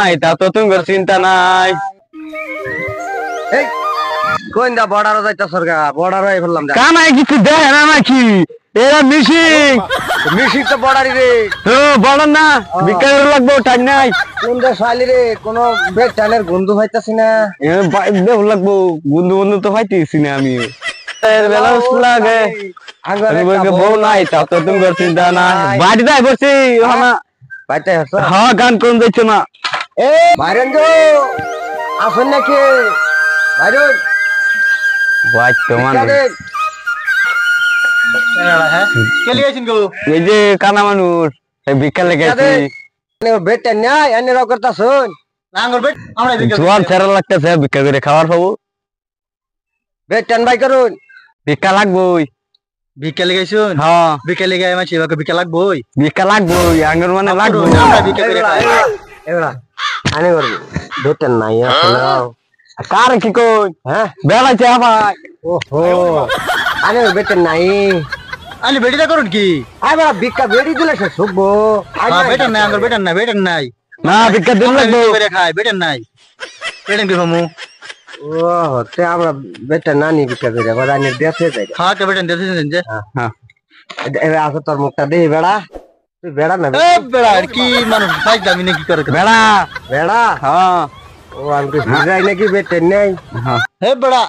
নাই তা তো তুমি চিন্তা নাই। এই কোন দা বর্ডারও যাইতা সরকার বর্ডারও আই ফেললাম যা কানাই কিছু দেয় না নাকি এরা মিশিং মিশিক তো বর্ডারই রে ও বড় না বিকাল লাগবো টাইম নাই কোন দা শালি রে কোন বেট টানের গন্ধ পাইতাছি না দেহ লাগবো বন্ধু বন্ধু তো পাইতেছি না আমি বেলা লাগে বউ নাই তা তো তুমি চিন্তা নাই বাড়ি যাই বসছি বাইতে হাসা হ্যাঁ গান কোন যাইছো না এ বাইরেন গো আসুন নাকি বাইরন ভাই তোমার এই যে কানা মানুষ বিকালে গেছি বেট নাই এনে রাও করতা শুন জোয়ার ছেড়া লাগতেছে ভিক্ষা করে খাবার পাবো বেট টান বাই করুন ভিক্ষা লাগবোই বিকালে গাইছুন হ্যাঁ বিকালে গায় মাছি বিকা লাগবোই ভিক্ষা লাগবোই আঙ্গুর মানে লাগবো এবারে আনে করবি বেট টান নাই আসলে কার কি কই হ্যাঁ বেলাইছে ভাই ওহো আনে বেট নাই আনি বেটিটা করুন কি আই বড় বিক্কা বেড়ি দিলে সে শুভো বেটার নাই আঙ্গুর বেটার নাই না ভিক্ষা দিন লাগবো করে খায় বেটার নাই বেটার কি ফামু ও তে আমরা বেটা নানি বিক্কা করে বড় আনে দেশে যাই হ্যাঁ কে বেটার দিতেছেন যে হ্যাঁ এবে আসো তোর মুখটা দেই বেড়া তুই বেড়া না এ বেড়া কি মানুষ ভাই দামি নাকি করে বেড়া বেড়া হ্যাঁ ও আমাকে বুঝাই নাকি বেটে নেই হ্যাঁ হে বেড়া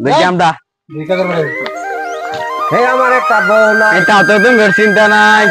দেখি আমরা বিকা করব হে আমার একটা বউ না এটা তো তুমি চিন্তা নাই